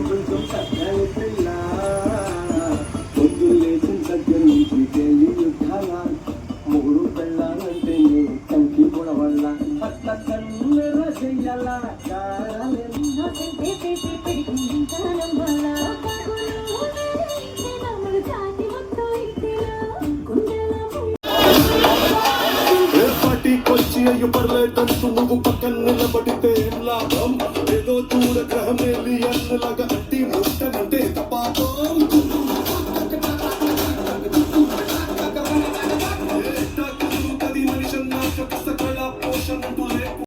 కొంచెం తగ్గాలి పిల్ల పొద్దు లేచిన దగ్గర నుంచి డైలీ యుద్ధాల మూడు పెళ్ళాలంటే కంకి గుణవల్ల పట్ల కన్నెర చెయ్యాల పార్టీకొచ్చి అయ్యో పర్లేదంటూ నువ్వు పక్కన నిలబడితే ఏం లాభం ఏదో దూర గ్రహమేలి అన్నలాగా అట్టి ముట్టనంటే తపాపం పది మనిషి నాక సకల పోషణంటూ లేకు